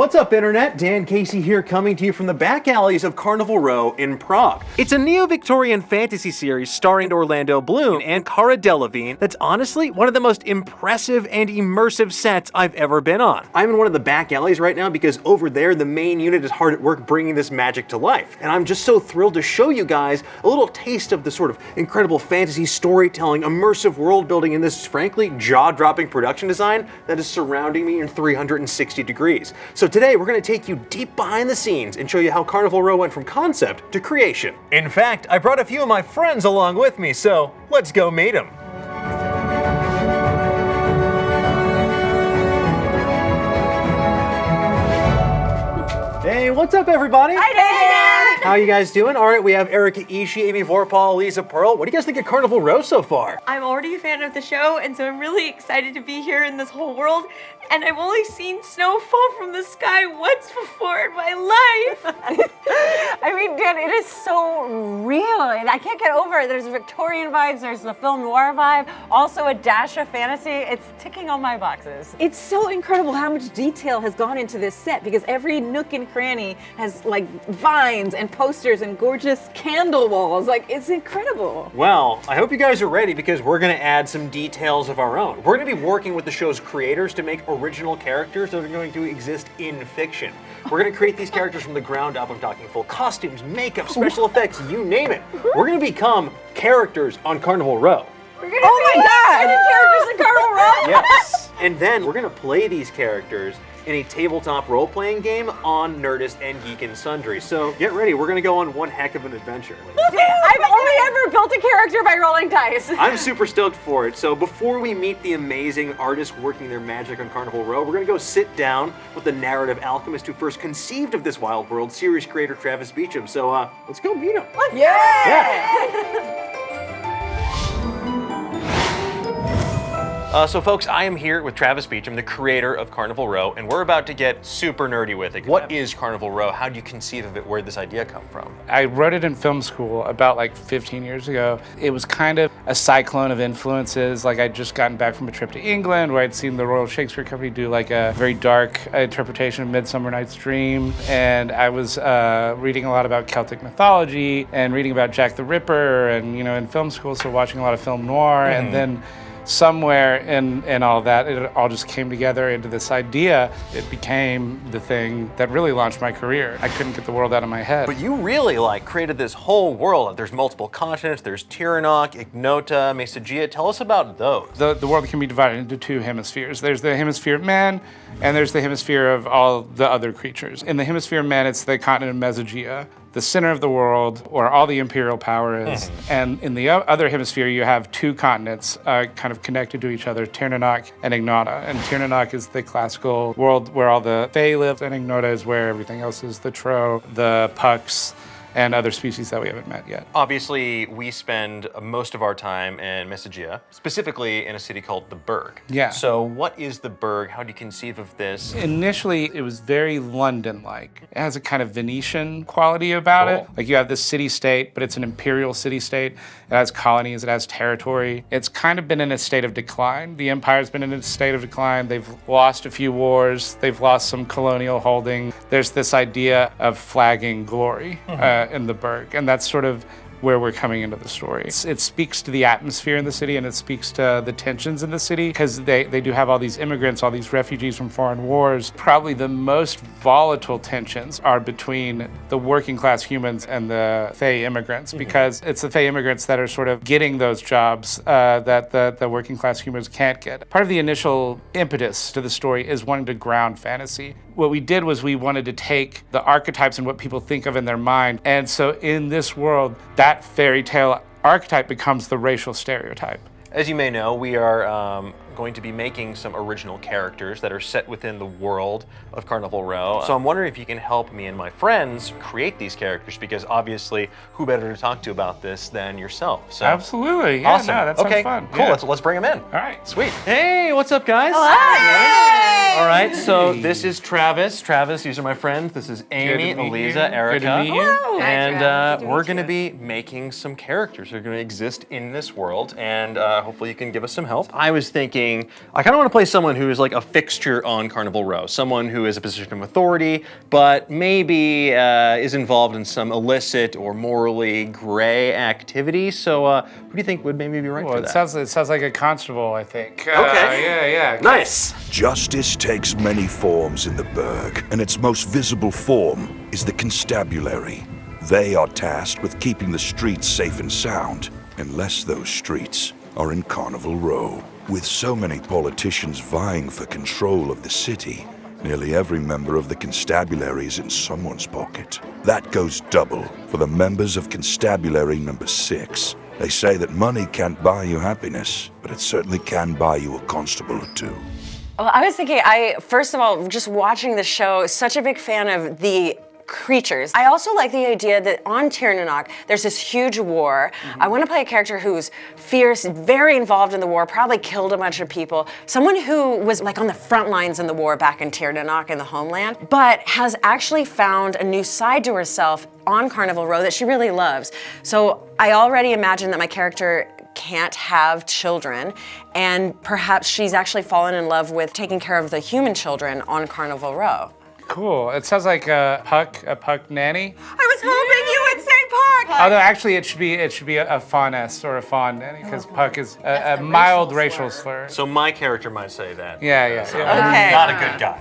What's up, Internet? Dan Casey here, coming to you from the back alleys of Carnival Row in Prague. It's a neo-Victorian fantasy series starring Orlando Bloom and Cara Delevingne that's honestly one of the most impressive and immersive sets I've ever been on. I'm in one of the back alleys right now because over there the main unit is hard at work bringing this magic to life. And I'm just so thrilled to show you guys a little taste of the sort of incredible fantasy storytelling, immersive world building, and this frankly jaw-dropping production design that is surrounding me in 360 degrees. So today we're going to take you deep behind the scenes and show you how Carnival Row went from concept to creation. In fact, I brought a few of my friends along with me, so let's go meet them. Hey, what's up, everybody? Hi, Dan! How you guys doing? All right, we have Erika, Ishii, Amy, Vorpahl, Aliza, Pearl. What do you guys think of Carnival Row so far? I'm already a fan of the show, and so I'm really excited to be here in this whole world. And I've only seen snow fall from the sky once before in my life. I mean, Dan, it is so real, and I can't get over it. There's Victorian vibes, there's the film noir vibe, also a dash of fantasy. It's ticking all my boxes. It's so incredible how much detail has gone into this set because every nook and cranny has like vines and posters and gorgeous candle walls. Like, it's incredible. Well, I hope you guys are ready because we're going to add some details of our own. We're going to be working with the show's creators to make original characters that are going to exist in fiction. We're going to create these characters from the ground up. I'm talking full costumes, makeup, special effects, you name it. We're going to become characters on Carnival Row. Oh my God! Characters in Carnival Row? Yes. And then we're going to play these characters in a tabletop role-playing game on Nerdist and Geek and Sundry. So get ready, we're going to go on one heck of an adventure. I've only ever built a character by rolling dice. I'm super stoked for it. So before we meet the amazing artists working their magic on Carnival Row, we're going to go sit down with the narrative alchemist who first conceived of this wild world, series creator Travis Beacham. So let's go meet him. Yeah! So folks, I am here with Travis Beacham, the creator of Carnival Row, and we're about to get super nerdy with it. What is Carnival Row? How do you conceive of it? Where did this idea come from? I wrote it in film school about like 15 years ago. It was kind of a cyclone of influences. Like I'd just gotten back from a trip to England where I'd seen the Royal Shakespeare Company do like a very dark interpretation of Midsummer Night's Dream. And I was reading a lot about Celtic mythology and reading about Jack the Ripper and, you know, in film school, so watching a lot of film noir. And then somewhere in all that, it all just came together into this idea. It became the thing that really launched my career. I couldn't get the world out of my head. But you really created this whole world. There's multiple continents. There's Tiranoc, Ignota, Mesogea. Tell us about those. The world can be divided into two hemispheres. There's the hemisphere of man, and there's the hemisphere of all the other creatures. In the hemisphere of man, it's the continent of Mesogea, the center of the world, where all the imperial power is. And in the other hemisphere, you have two continents kind of connected to each other, Tiranoc and Ignota. And Tiranoc is the classical world where all the Fae live, and Ignota is where everything else is, the Tro, the Pucks, and other species that we haven't met yet. Obviously, we spend most of our time in Mesogea, specifically in a city called the Burg. Yeah. So what is the Burg? How do you conceive of this? Initially, it was very London-like. It has a kind of Venetian quality about it. Like you have this city-state, but it's an imperial city-state. It has colonies, it has territory. It's kind of been in a state of decline. The empire's been in a state of decline. They've lost a few wars. They've lost some colonial holding. There's this idea of flagging glory in the Burg, and that's sort of where we're coming into the story. It speaks to the atmosphere in the city, and it speaks to the tensions in the city, because they do have all these immigrants, all these refugees from foreign wars. Probably the most volatile tensions are between the working class humans and the Fae immigrants, because it's the Fae immigrants that are sort of getting those jobs that the working class humans can't get. Part of the initial impetus to the story is wanting to ground fantasy. What we did was we wanted to take the archetypes and what people think of in their mind, and so in this world, that fairy tale archetype becomes the racial stereotype. As you may know, we are going to be making some original characters that are set within the world of Carnival Row. So I'm wondering if you can help me and my friends create these characters, because obviously, who better to talk to about this than yourself? So, absolutely, yeah, awesome. No, that sounds okay, fun. Cool, Yeah. let's bring them in. All right. Sweet. Hey, what's up, guys? Hi. All right, so this is Travis. Travis, these are my friends. This is Amy, Good to meet Aliza, you. Erika. Good to meet you. Hello. Hi, And Travis. Good to we're meet going to you. be making some characters. They're going to exist in this world, and hopefully you can give us some help. I was thinking thinking, I kind of want to play someone who is like a fixture on Carnival Row, someone who is a position of authority, but maybe is involved in some illicit or morally gray activity. So who do you think would maybe be right for that? It sounds like a constable, I think. Okay. Yeah. Nice. Justice takes many forms in the burg, and its most visible form is the constabulary. They are tasked with keeping the streets safe and sound, unless those streets are in Carnival Row. With so many politicians vying for control of the city, nearly every member of the constabulary is in someone's pocket. That goes double for the members of Constabulary number 6. They say that money can't buy you happiness, but it certainly can buy you a constable or two. Well, I was thinking, first of all, just watching the show, such a big fan of the creatures. I also like the idea that on Tirnanok, there's this huge war. I want to play a character who's fierce, very involved in the war, probably killed a bunch of people. Someone who was like on the front lines in the war back in Tirnanok in the homeland, but has actually found a new side to herself on Carnival Row that she really loves. So I already imagine that my character can't have children, and perhaps she's actually fallen in love with taking care of the human children on Carnival Row. Cool. It sounds like a Puck nanny. I was hoping you would say Puck. Although actually it should be a fawness or a fawn nanny, because Puck is a mild racial slur. So my character might say that. Yeah. Okay. Not a good guy.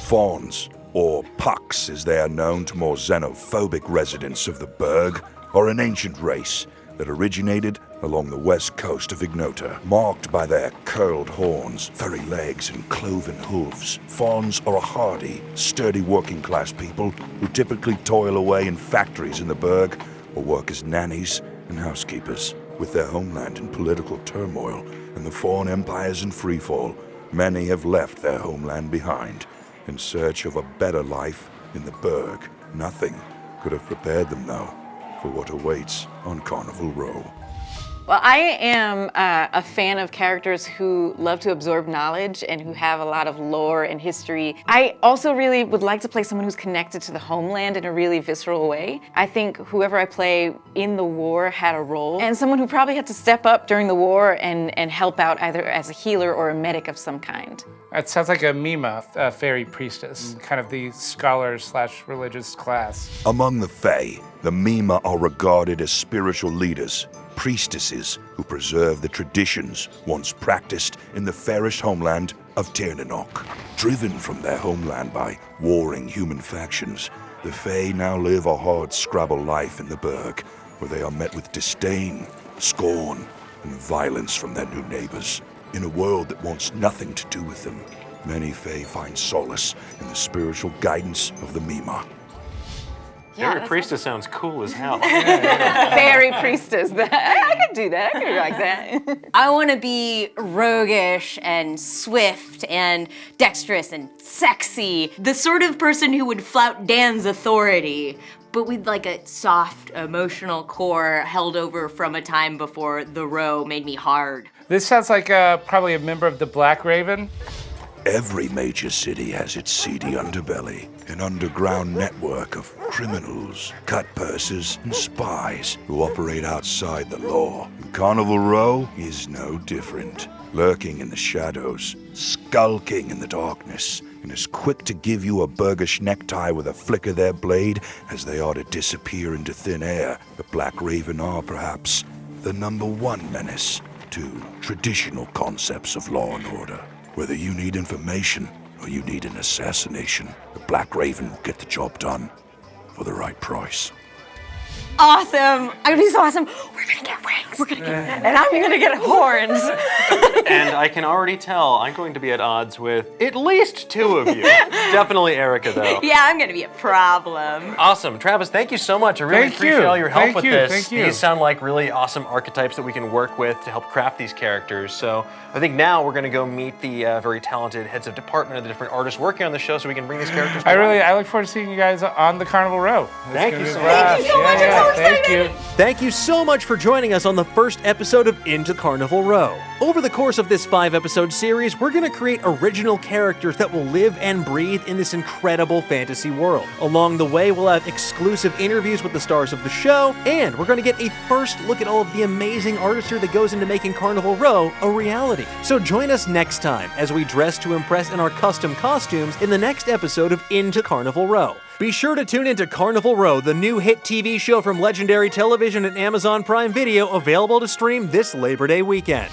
Fawns, or pucks as they are known to more xenophobic residents of the burg, are an ancient race that originated along the west coast of Ignota. Marked by their curled horns, furry legs, and cloven hooves, fawns are a hardy, sturdy working-class people who typically toil away in factories in the burg or work as nannies and housekeepers. With their homeland in political turmoil and the Fawn empires in freefall, many have left their homeland behind in search of a better life in the burg. Nothing could have prepared them, though, for what awaits on Carnival Row. Well, I am a fan of characters who love to absorb knowledge and who have a lot of lore and history. I also really would like to play someone who's connected to the homeland in a really visceral way. I think whoever I play in the war had a role, and someone who probably had to step up during the war and help out either as a healer or a medic of some kind. It sounds like a Mima, a fairy priestess, kind of the scholar/religious class. Among the Fae, the Mima are regarded as spiritual leaders, priestesses who preserve the traditions once practiced in the fairish homeland of Tirnanok. Driven from their homeland by warring human factions, the Fae now live a hard-scrabble life in the burg, where they are met with disdain, scorn, and violence from their new neighbors. In a world that wants nothing to do with them, many Fae find solace in the spiritual guidance of the Mima. Fairy priestess sounds cool as hell. Fairy priestess. I could do that. I could be like that. I want to be roguish and swift and dexterous and sexy. The sort of person who would flout Dan's authority, but with like a soft, emotional core held over from a time before the row made me hard. This sounds like probably a member of the Brightraven. Every major city has its seedy underbelly, an underground network of criminals, cut purses, and spies who operate outside the law. And Carnival Row is no different. Lurking in the shadows, skulking in the darkness, and as quick to give you a burgish necktie with a flick of their blade as they are to disappear into thin air, the Brightraven are perhaps the #1 menace to traditional concepts of law and order. Whether you need information or you need an assassination, the Brightraven will get the job done for the right price. Awesome! I'm gonna be so awesome. We're gonna get wings. And I'm gonna get horns. And I can already tell I'm going to be at odds with at least 2 of you. Definitely Erika, though. Yeah, I'm gonna be a problem. Awesome. Travis, thank you so much. I really Thank appreciate you. all your help Thank with you. this. Thank you. These sound like really awesome archetypes that we can work with to help craft these characters. So I think now we're going to go meet the very talented heads of department of the different artists working on the show so we can bring these characters to life. I look forward to seeing you guys on the Carnival Row. Thank you so much. Thank you so much. I'm so excited. Thank you. Thank you so much for joining us on the first episode of Into Carnival Row. Over the course of this 5-episode series, we're going to create original characters that will live and breathe in this incredible fantasy world. Along the way, we'll have exclusive interviews with the stars of the show, and we're going to get a first look at all of the amazing artistry that goes into making Carnival Row a reality. So join us next time as we dress to impress in our custom costumes in the next episode of Into Carnival Row. Be sure to tune into Carnival Row, the new hit TV show from Legendary Television and Amazon Prime Video, available to stream this Labor Day weekend.